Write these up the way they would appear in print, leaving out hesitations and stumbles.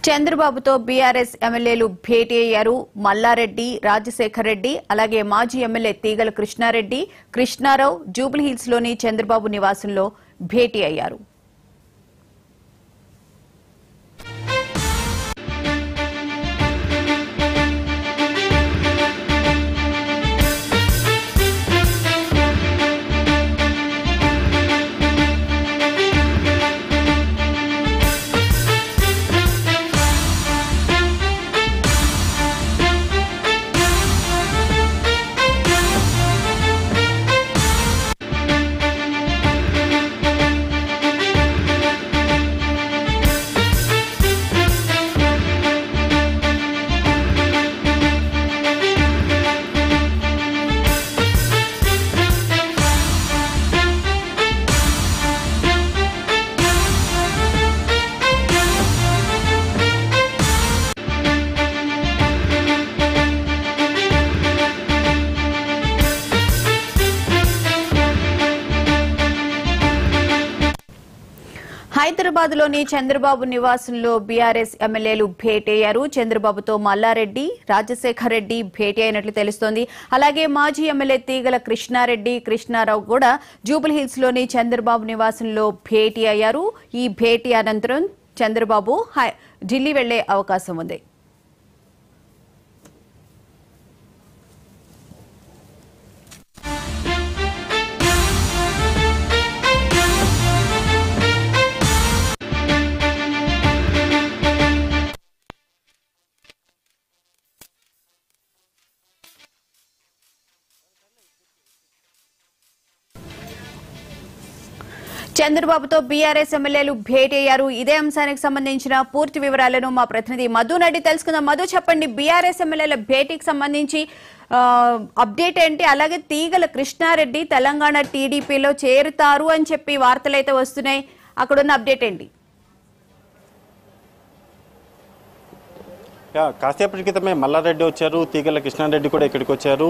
చంద్రబాబుతో బీఆర్ఎస్ ఎమ్మెల్యేలు భేటీ అయ్యారు. మల్లారెడ్డి, రాజశేఖర్ రెడ్డి, అలాగే మాజీ ఎమ్మెల్యే తీగల కృష్ణారెడ్డి, కృష్ణారావు జూబ్లీహిల్స్ లోని చంద్రబాబు నివాసంలో భేటీ అయ్యారు. హైదరాబాద్ లోని చంద్రబాబు నివాసంలో బీఆర్ఎస్ ఎమ్మెల్యేలు భేటీ అయ్యారు. చంద్రబాబుతో మల్లారెడ్డి, రాజశేఖర్ రెడ్డి భేటీ అయినట్లు తెలుస్తోంది. అలాగే మాజీ ఎమ్మెల్యే తీగల కృష్ణారెడ్డి, కృష్ణారావు కూడా జూబ్లీహిల్స్ లోని చంద్రబాబు నివాసంలో భేటీ అయ్యారు. ఈ భేటీ అనంతరం చంద్రబాబు ఢిల్లీ వెళ్లే అవకాశం ఉంది. చంద్రబాబుతో బీఆర్ఎస్ ఎమ్మెల్యేలు భేటీ అయ్యారు. ఇదే అంశానికి సంబంధించిన పూర్తి వివరాలను మా ప్రతినిధి మధు నడి తెలుసుకుందాం. మధు, చెప్పండి, బీఆర్ఎస్ ఎమ్మెల్యేల భేటీకి సంబంధించి అప్డేట్ ఏంటి? అలాగే తీగల కృష్ణారెడ్డి తెలంగాణ టీడీపీలో చేరుతారు అని చెప్పి వార్తలు అయితే వస్తున్నాయి. అక్కడున్న అప్డేట్ ఏంటి? కాసేపటి క్రితమే మల్లారెడ్డి వచ్చారు, తీగల కృష్ణారెడ్డి కూడా ఇక్కడికి వచ్చారు,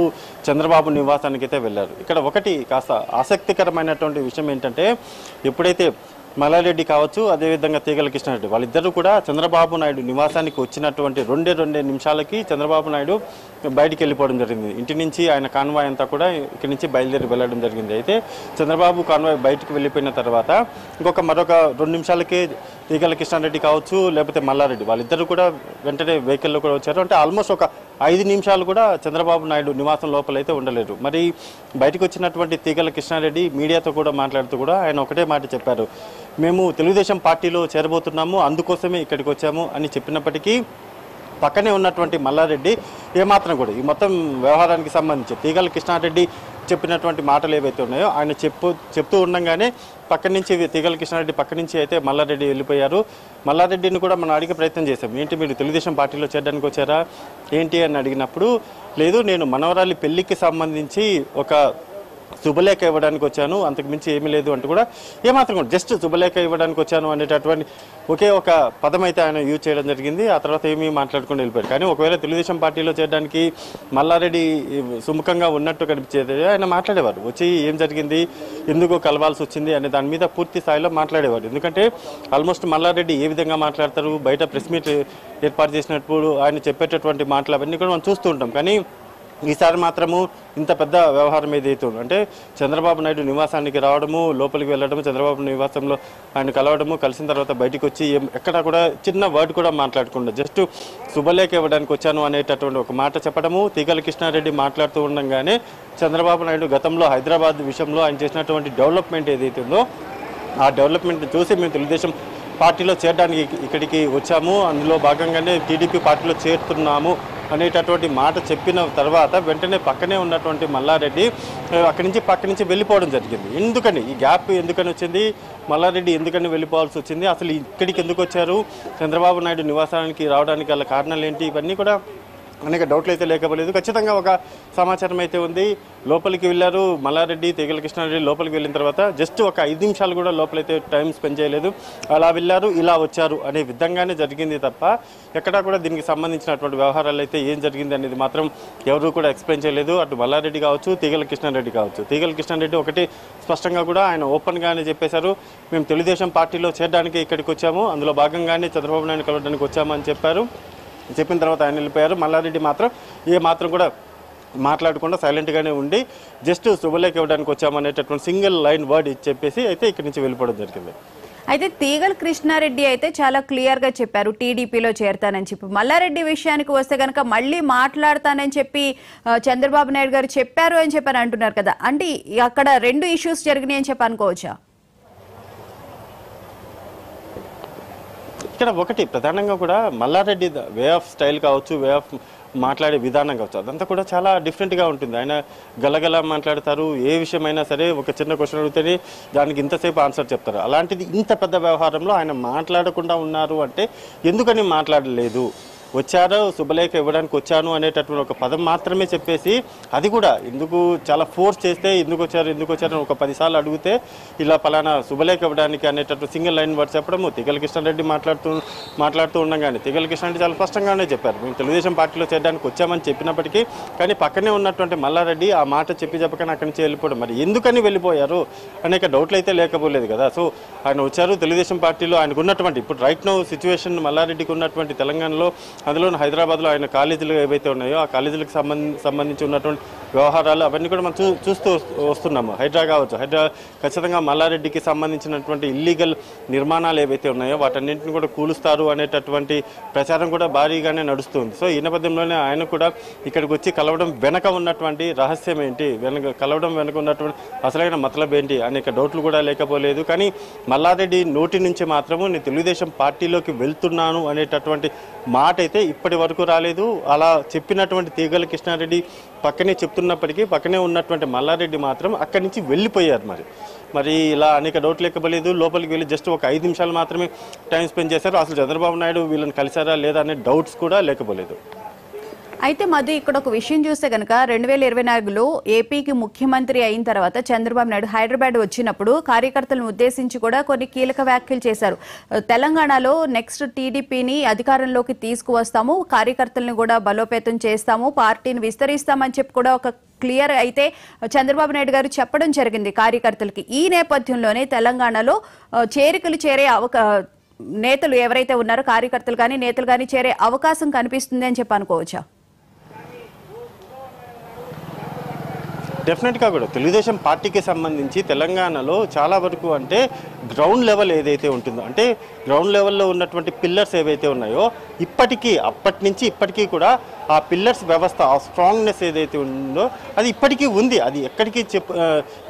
చంద్రబాబు నివాసానికి అయితే వెళ్ళారు. ఇక్కడ ఒకటి కాస్త ఆసక్తికరమైనటువంటి విషయం ఏంటంటే, ఎప్పుడైతే మల్లారెడ్డి కావచ్చు, అదేవిధంగా తీగల కృష్ణారెడ్డి వాళ్ళిద్దరూ కూడా చంద్రబాబు నాయుడు నివాసానికి వచ్చినటువంటి రెండే నిమిషాలకి చంద్రబాబు నాయుడు బయటికి వెళ్ళిపోవడం జరిగింది. ఇంటి నుంచి ఆయన కాన్వాయ్ అంతా కూడా ఇక్కడి నుంచి బయలుదేరి వెళ్ళడం జరిగింది. అయితే చంద్రబాబు కాన్వాయ్ బయటకు వెళ్ళిపోయిన తర్వాత మరొక 2 నిమిషాలకే తీగల కృష్ణారెడ్డి కావచ్చు, లేకపోతే మల్లారెడ్డి వాళ్ళిద్దరూ కూడా వెంటనే వెహికల్లో కూడా వచ్చారు. అంటే ఆల్మోస్ట్ ఒక 5 నిమిషాలు కూడా చంద్రబాబు నాయుడు నివాసం లోపలైతే ఉండలేరు. మరి బయటకు వచ్చినటువంటి తీగల కృష్ణారెడ్డి మీడియాతో కూడా మాట్లాడుతూ కూడా ఆయన ఒకటే మాట చెప్పారు, మేము తెలుగుదేశం పార్టీలో చేరబోతున్నాము, అందుకోసమే ఇక్కడికి వచ్చాము అని చెప్పినప్పటికీ పక్కనే ఉన్నటువంటి మల్లారెడ్డి ఏమాత్రం కూడా ఈ మొత్తం వ్యవహారానికి సంబంధించి తీగల కృష్ణారెడ్డి చెప్పినటువంటి మాటలు ఏవైతే ఉన్నాయో ఆయన చెప్తూ ఉండగానే పక్క నుంచి తీగల కృష్ణారెడ్డి పక్క నుంచి అయితే మల్లారెడ్డి వెళ్ళిపోయారు. మల్లారెడ్డిని కూడా మనం అడిగే ప్రయత్నం చేశాం, ఏంటి మీరు తెలుగుదేశం పార్టీలో చేరడానికి వచ్చారా ఏంటి అని అడిగినప్పుడు, లేదు నేను మనవరాలి పెళ్లికి సంబంధించి ఒక శుభలేఖ ఇవ్వడానికి వచ్చాను, అంతకుమించి ఏమీ లేదు అంటూ కూడా ఏమాత్రం కూడా జస్ట్ శుభలేఖ ఇవ్వడానికి వచ్చాను అనేటటువంటి ఒకే ఒక పదం అయితే ఆయన యూజ్ చేయడం జరిగింది. ఆ తర్వాత ఏమీ మాట్లాడుకుని వెళ్ళిపోయారు. కానీ ఒకవేళ తెలుగుదేశం పార్టీలో చేరడానికి మల్లారెడ్డి సుముఖంగా ఉన్నట్టు కనిపించేది ఆయన మాట్లాడేవారు, వచ్చి ఏం జరిగింది, ఎందుకు కలవాల్సి వచ్చింది అనే దాని మీద పూర్తి స్థాయిలో మాట్లాడేవారు. ఎందుకంటే ఆల్మోస్ట్ మల్లారెడ్డి ఏ విధంగా మాట్లాడతారు, బయట ప్రెస్ మీట్ ఏర్పాటు చేసినప్పుడు ఆయన చెప్పేటటువంటి మాటలు అవన్నీ కూడా మనం చూస్తూ ఉంటాం. కానీ ఈసారి మాత్రము ఇంత పెద్ద వ్యవహారం ఏదైతే అంటే చంద్రబాబు నాయుడు నివాసానికి రావడము, లోపలికి వెళ్ళడము, చంద్రబాబు నివాసంలో ఆయన కలవడము, కలిసిన తర్వాత బయటకు వచ్చి ఎక్కడ కూడా చిన్న వర్డ్ కూడా మాట్లాడకుండా జస్ట్ శుభలేఖ ఇవ్వడానికి వచ్చాను అనేటటువంటి ఒక మాట చెప్పడము, తీగల కృష్ణారెడ్డి మాట్లాడుతూ ఉండగానే చంద్రబాబు నాయుడు గతంలో హైదరాబాద్ విషయంలో ఆయన చేసినటువంటి డెవలప్మెంట్ ఏదైతే ఉందో ఆ డెవలప్మెంట్ చూసి మేము తెలుగుదేశం పార్టీలో చేరడానికి ఇక్కడికి వచ్చాము, అందులో భాగంగానే టీడీపీ పార్టీలో చేరుతున్నాము అనేటటువంటి మాట చెప్పిన తర్వాత వెంటనే పక్కనే ఉన్నటువంటి మల్లారెడ్డి పక్క నుంచి వెళ్ళిపోవడం జరిగింది. ఎందుకని ఈ గ్యాప్ ఎందుకని వచ్చింది, మల్లారెడ్డి ఎందుకని వెళ్ళిపోవాల్సి వచ్చింది, అసలు ఇక్కడికి ఎందుకు వచ్చారు, చంద్రబాబు నాయుడు నివాసానికి రావడానికి గల కారణాలు ఏంటి, ఇవన్నీ కూడా అనేక డౌట్లు అయితే లేకపోలేదు. ఖచ్చితంగా ఒక సమాచారం అయితే ఉంది. లోపలికి వెళ్ళారు మల్లారెడ్డి, తీగల కృష్ణారెడ్డి లోపలికి వెళ్ళిన తర్వాత జస్ట్ ఒక 5 నిమిషాలు కూడా లోపలైతే టైం స్పెండ్ చేయలేదు. అలా వెళ్ళారు, ఇలా వచ్చారు అనే విధంగానే జరిగింది తప్ప ఎక్కడా కూడా దీనికి సంబంధించినటువంటి వ్యవహారాలు అయితే ఏం జరిగింది అనేది మాత్రం ఎవరు కూడా ఎక్స్ప్లెయిన్ చేయలేదు. అటు మల్లారెడ్డి కావచ్చు, తీగల కృష్ణారెడ్డి కావచ్చు. తీగల కృష్ణారెడ్డి ఒకటి స్పష్టంగా కూడా ఆయన ఓపెన్గానే చెప్పేశారు, మేము తెలుగుదేశం పార్టీలో చేరడానికి ఇక్కడికి వచ్చాము, అందులో భాగంగానే చంద్రబాబు నాయుడు కలవడానికి వచ్చాము అని చెప్పారు. చెప్పిన తర్వాత ఆయన వెళ్ళిపోయారు. మల్లారెడ్డి మాత్రం మాత్రం కూడా మాట్లాడకుండా సైలెంట్గానే ఉండి జస్ట్ శుభలేఖ ఇవ్వడానికి వచ్చామనేటటువంటి సింగిల్ లైన్ వర్డ్ చెప్పేసి అయితే ఇక్కడి నుంచి వెళ్ళిపోవడం జరిగింది. అయితే తీగల కృష్ణారెడ్డి అయితే చాలా క్లియర్గా చెప్పారు టీడీపీలో చేరతానని చెప్పి. మల్లారెడ్డి విషయానికి వస్తే కనుక మళ్ళీ మాట్లాడతానని చెప్పి చంద్రబాబు నాయుడు గారు చెప్పారు అని చెప్పని అంటున్నారు కదా, అంటే అక్కడ 2 ఇష్యూస్ జరిగినాయి అని చెప్పి అనుకోవచ్చా? ఇక్కడ ఒకటి ప్రధానంగా కూడా మల్లారెడ్డి వే ఆఫ్ స్టైల్ కావచ్చు, వే ఆఫ్ మాట్లాడే విధానం కావచ్చు, అదంతా కూడా చాలా డిఫరెంట్గా ఉంటుంది. ఆయన గలగల మాట్లాడతారు. ఏ విషయమైనా సరే ఒక చిన్న క్వశ్చన్ అడిగితేనే దానికి ఇంతసేపు ఆన్సర్ చెప్తారు. అలాంటిది ఇంత పెద్ద వ్యవహారంలో ఆయన మాట్లాడకుండా ఉన్నారు అంటే ఎందుకని మాట్లాడలేదు? వచ్చారు, శుభలేఖ ఇవ్వడానికి వచ్చాను అనేటటువంటి ఒక పదం మాత్రమే చెప్పేసి, అది కూడా ఎందుకు చాలా ఫోర్స్ చేస్తే ఎందుకు వచ్చారు ఒక 10 సార్లు అడిగితే ఇలా పలానా శుభలేఖ ఇవ్వడానికి అనేటట్టు సింగిల్ లైన్ వర్డ్ చెప్పడము. తీగల కృష్ణారెడ్డి మాట్లాడుతూ ఉండగానే తీగల కృష్ణారెడ్డి చాలా స్పష్టంగానే చెప్పారు, మేము తెలుగుదేశం పార్టీలో చేరడానికి వచ్చామని చెప్పినప్పటికీ కానీ పక్కనే ఉన్నటువంటి మల్లారెడ్డి ఆ మాట చెప్పకనే అక్కడి నుంచి వెళ్ళిపోవడం. మరి ఎందుకని వెళ్ళిపోయారు అనేక డౌట్లు అయితే లేకపోలేదు కదా. సో ఆయన వచ్చారు తెలుగుదేశం పార్టీలో, ఆయనకు ఉన్నటువంటి ఇప్పుడు రైట్ నో సిచ్యువేషన్ మల్లారెడ్డికి ఉన్నటువంటి తెలంగాణలో, అందులో హైదరాబాద్లో ఆయన కాలేజీలు ఏవైతే ఉన్నాయో ఆ కాలేజీలకు సంబంధించి ఉన్నటువంటి వ్యవహారాలు అవన్నీ కూడా మనం చూస్తూ వస్తున్నాము. హైడ్రా కావచ్చు, హైడ్రా ఖచ్చితంగా మల్లారెడ్డికి సంబంధించినటువంటి ఇల్లీగల్ నిర్మాణాలు ఏవైతే ఉన్నాయో వాటన్నింటిని కూడా కూలుస్తారు అనేటటువంటి ప్రచారం కూడా భారీగానే నడుస్తుంది. సో ఈ నేపథ్యంలోనే ఆయన కూడా ఇక్కడికి వచ్చి కలవడం వెనక ఉన్నటువంటి రహస్యం ఏంటి, కలవడం వెనక ఉన్నటువంటి అసలైన మతలబ్ ఏంటి అనేక డౌట్లు కూడా లేకపోలేదు. కానీ మల్లారెడ్డి నోటి నుంచి మాత్రము నేను తెలుగుదేశం పార్టీలోకి వెళ్తున్నాను అనేటటువంటి మాట అయితే ఇప్పటి వరకు రాలేదు. అలా చెప్పినటువంటి తీగల కృష్ణారెడ్డి పక్కనే చెప్తున్నప్పటికీ పక్కనే ఉన్నటువంటి మల్లారెడ్డి మాత్రం అక్కడి నుంచి వెళ్ళిపోయారు. మరి ఇలా అనేక డౌట్లు లేకపోలేదు. లోపలికి వెళ్ళి జస్ట్ ఒక 5 నిమిషాలు మాత్రమే టైం స్పెండ్ చేశారు. అసలు చంద్రబాబు నాయుడు వీళ్ళని కలిసారా లేదా అనే డౌట్స్ కూడా లేకపోలేదు. అయితే మధు, ఇక్కడ ఒక విషయం చూస్తే కనుక 2024లో ఏపీకి ముఖ్యమంత్రి అయిన తర్వాత చంద్రబాబు నాయుడు హైదరాబాద్ వచ్చినప్పుడు కార్యకర్తలను ఉద్దేశించి కూడా కొన్ని కీలక వ్యాఖ్యలు చేశారు. తెలంగాణలో నెక్స్ట్ టీడీపీని అధికారంలోకి తీసుకువస్తాము, కార్యకర్తలను కూడా బలోపేతం చేస్తాము, పార్టీని విస్తరిస్తామని చెప్పి కూడా ఒక క్లియర్ అయితే చంద్రబాబు నాయుడు గారు చెప్పడం జరిగింది కార్యకర్తలకి. ఈ నేపథ్యంలోనే తెలంగాణలో చేరికలు చేరే నేతలు ఎవరైతే ఉన్నారో కార్యకర్తలు కానీ నేతలు కానీ చేరే అవకాశం కనిపిస్తుంది అని చెప్పి అనుకోవచ్చా? డెఫినెట్గా కూడా తెలుగుదేశం పార్టీకి సంబంధించి తెలంగాణలో చాలా వరకు అంటే గ్రౌండ్ లెవెల్ ఏదైతే ఉంటుందో, అంటే గ్రౌండ్ లెవెల్లో ఉన్నటువంటి పిల్లర్స్ ఏవైతే ఉన్నాయో అప్పటి నుంచి ఇప్పటికీ కూడా ఆ పిల్లర్స్ వ్యవస్థ, ఆ స్ట్రాంగ్నెస్ ఏదైతే ఉందో అది ఇప్పటికీ ఉంది. అది ఎక్కడికి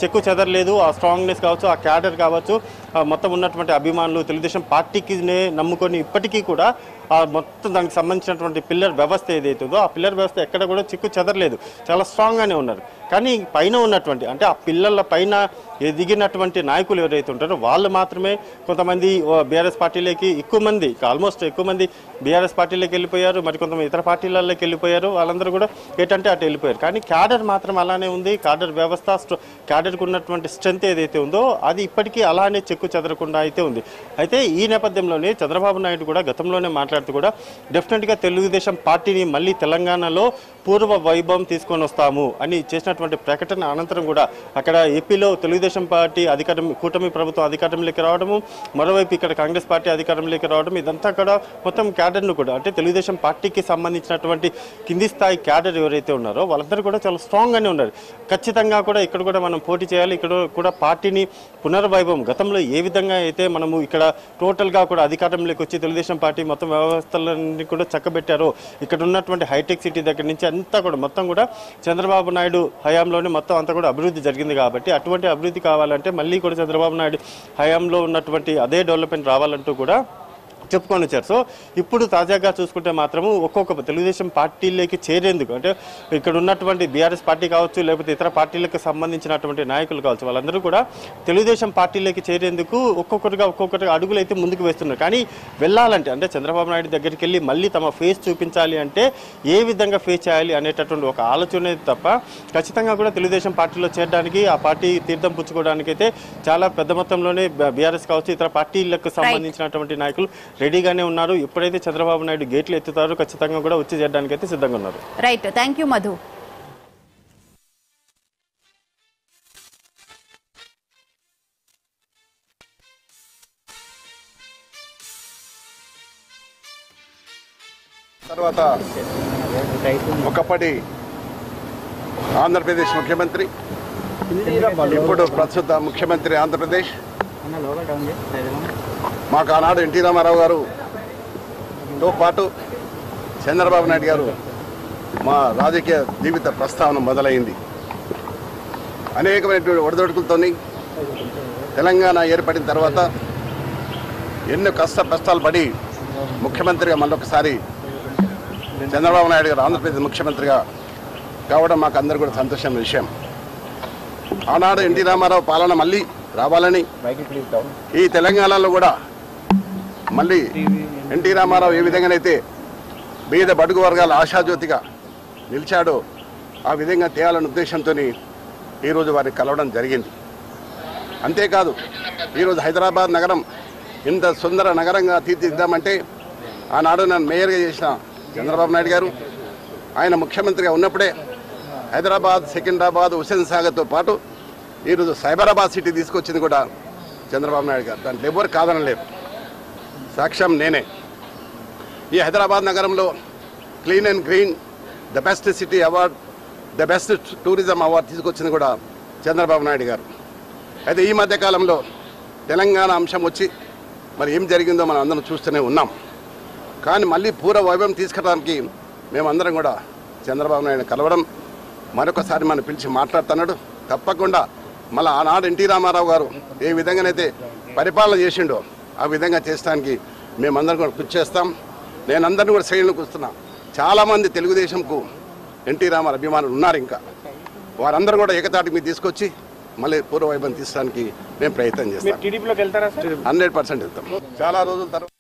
చెక్కు చెదరలేదు. ఆ స్ట్రాంగ్నెస్ కావచ్చు, ఆ క్యాడర్ కావచ్చు, మొత్తం ఉన్నటువంటి అభిమానులు తెలుగుదేశం పార్టీకినే నమ్ముకొని ఇప్పటికీ కూడా ఆ మొత్తం దానికి సంబంధించినటువంటి పిల్లర్ వ్యవస్థ ఏదైతే ఉందో ఆ పిల్లర్ వ్యవస్థ ఎక్కడ కూడా చిక్కు చెదరలేదు, చాలా స్ట్రాంగ్గానే ఉన్నారు. కానీ పైన ఉన్నటువంటి అంటే ఆ పిల్లల పైన ఎదిగినటువంటి నాయకులు ఎవరైతే ఉంటారో వాళ్ళు మాత్రమే కొంతమంది బీఆర్ఎస్ పార్టీలోకి ఆల్మోస్ట్ ఎక్కువ మంది బీఆర్ఎస్ పార్టీలోకి వెళ్ళిపోయారు, మరి కొంతమంది ఇతర పార్టీలలోకి వెళ్ళిపోయారు. వాళ్ళందరూ కూడా ఏంటంటే అటు వెళ్ళిపోయారు. కానీ క్యాడర్ మాత్రం అలానే ఉంది. క్యాడర్ వ్యవస్థ, క్యాడర్కి ఉన్నటువంటి స్ట్రెంత్ ఏదైతే ఉందో అది ఇప్పటికీ అలానే చెక్కు చెదరకుండా అయితే ఉంది. అయితే ఈ నేపథ్యంలోనే చంద్రబాబు నాయుడు కూడా గతంలోనే మాట్లాడుతూ కూడా డెఫినెట్గా తెలుగుదేశం పార్టీని మళ్ళీ తెలంగాణలో పూర్వ వైభవం తీసుకొని వస్తాము అని చేసినటువంటి ప్రకటన అనంతరం కూడా అక్కడ ఏపీలో తెలుగుదేశం పార్టీ కూటమి ప్రభుత్వం అధికారంలోకి రావడము, మరోవైపు ఇక్కడ కాంగ్రెస్ పార్టీ అధికారంలోకి రావడం, ఇదంతా కూడా మొత్తం క్యాడర్ను కూడా అంటే తెలుగుదేశం పార్టీకి సంబంధించినటువంటి కింది స్థాయి క్యాడర్ ఎవరైతే ఉన్నారో వాళ్ళందరూ కూడా చాలా స్ట్రాంగ్గానే ఉన్నారు. ఖచ్చితంగా కూడా ఇక్కడ కూడా మనం పోటీ చేయాలి, ఇక్కడ కూడా పార్టీని పునర్వైభవం గతంలో ఏ విధంగా అయితే మనము ఇక్కడ టోటల్గా కూడా అధికారంలోకి వచ్చి తెలుగుదేశం పార్టీ మొత్తం వ్యవస్థలన్నీ కూడా చక్కబెట్టారో, ఇక్కడ ఉన్నటువంటి హైటెక్ సిటీ దగ్గర నుంచి అంతా కూడా మొత్తం కూడా చంద్రబాబు నాయుడు హయాంలోనే మొత్తం అంతా కూడా అభివృద్ధి జరిగింది. కాబట్టి అటువంటి అభివృద్ధి కావాలంటే మళ్ళీ కూడా చంద్రబాబు నాయుడు హయాంలో ఉన్నటువంటి అదే డెవలప్మెంట్ రావాలంటూ కూడా చెప్పుకొని వచ్చారు. సో ఇప్పుడు తాజాగా చూసుకుంటే మాత్రము ఒక్కొక్క తెలుగుదేశం పార్టీలోకి చేరేందుకు అంటే ఇక్కడ ఉన్నటువంటి బీఆర్ఎస్ పార్టీ కావచ్చు, లేకపోతే ఇతర పార్టీలకు సంబంధించినటువంటి నాయకులు కావచ్చు, వాళ్ళందరూ కూడా తెలుగుదేశం పార్టీలోకి చేరేందుకు ఒక్కొక్కటిగా అడుగులు అయితే ముందుకు వేస్తున్నారు. కానీ వెళ్ళాలంటే అంటే చంద్రబాబు నాయుడు దగ్గరికి వెళ్ళి మళ్ళీ తమ ఫేస్ చూపించాలి అంటే ఏ విధంగా ఫేస్ చేయాలి అనేటటువంటి ఒక ఆలోచన తప్ప ఖచ్చితంగా కూడా తెలుగుదేశం పార్టీలో చేరడానికి, ఆ పార్టీ తీర్థం పుచ్చుకోవడానికి అయితే చాలా పెద్ద మొత్తంలోనే బీఆర్ఎస్ కావచ్చు, ఇతర పార్టీలకు సంబంధించినటువంటి నాయకులు రెడీగానే ఉన్నారు. ఎప్పుడైతే చంద్రబాబు నాయుడు గేట్లు ఎత్తుతారో ఖచ్చితంగా కూడా వచ్చి చేరడానికి అయితే సిద్ధంగా ఉన్నారు. Right, thank you Madhu. తర్వాత ఒకప్పటి ఆంధ్రప్రదేశ్ ముఖ్యమంత్రి, ఇప్పుడు ప్రస్తుత ముఖ్యమంత్రి ఆంధ్రప్రదేశ్, మాకు ఆనాడు ఎన్టీ రామారావు గారుతో పాటు చంద్రబాబు నాయుడు గారు మా రాజకీయ జీవిత ప్రస్థానం మొదలైంది. అనేకమైనటువంటి ఒడిదొడుకులతో తెలంగాణ ఏర్పడిన తర్వాత ఎన్నో కష్టాలు పడి ముఖ్యమంత్రిగా మళ్ళొకసారి చంద్రబాబు నాయుడు గారు ఆంధ్రప్రదేశ్ ముఖ్యమంత్రిగా కావడం మాకు అందరూ కూడా సంతోషమైన విషయం. ఆనాడు ఎన్టీ రామారావు పాలన మళ్ళీ రావాలని, ఈ తెలంగాణలో కూడా మళ్ళీ ఎన్టీ రామారావు ఏ విధంగానైతే బీద బడుగు వర్గాల ఆశాజ్యోతిగా నిలిచాడో ఆ విధంగా తేయాలనే ఉద్దేశంతో ఈరోజు వారిని కలవడం జరిగింది. అంతేకాదు ఈరోజు హైదరాబాద్ నగరం ఇంత సుందర నగరంగా తీర్చిదిద్దామంటే ఆనాడు నన్ను మేయర్గా చేసిన చంద్రబాబు నాయుడు గారు, ఆయన ముఖ్యమంత్రిగా ఉన్నప్పుడే హైదరాబాద్, సికింద్రాబాద్, హుస్సేన్ సాగర్తో పాటు ఈరోజు సైబరాబాద్ సిటీ తీసుకొచ్చింది కూడా చంద్రబాబు నాయుడు గారు. దాంట్లో ఎవరు కాదనలేరు, సాక్ష్యం నేనే. ఈ హైదరాబాద్ నగరంలో clean and green, the best city award, the best tourism award తీసుకొచ్చింది కూడా చంద్రబాబు నాయుడు గారు. అయితే ఈ మధ్యకాలంలో తెలంగాణ అంశం వచ్చి మరి ఏం జరిగిందో మనం అందరం చూస్తూనే ఉన్నాం. కానీ మళ్ళీ పూర్వ వైభవం తీసుకురావడానికి మేమందరం కూడా చంద్రబాబు నాయుడు కలవడం, మరొకసారి మనం పిలిచి మాట్లాడుతున్నాడు. తప్పకుండా మళ్ళీ ఆనాడు ఎన్టీ రామారావు గారు ఏ విధంగానైతే పరిపాలన చేసిండో ఆ విధంగా చేసడానికి మేమందరం కూడా కృషి చేస్తాం. నేను అందరినీ కూడా శ్రేణులకు వస్తున్నా. చాలామంది తెలుగుదేశంకు ఎన్టీ రామారావు అభిమానులు ఉన్నారు. ఇంకా వారందరూ కూడా ఏకతాటి మీద తీసుకొచ్చి మళ్ళీ పూర్వ వైభవం తీసడానికి మేము ప్రయత్నం చేస్తాం. 100% వెళ్తాం. చాలా రోజుల తర్వాత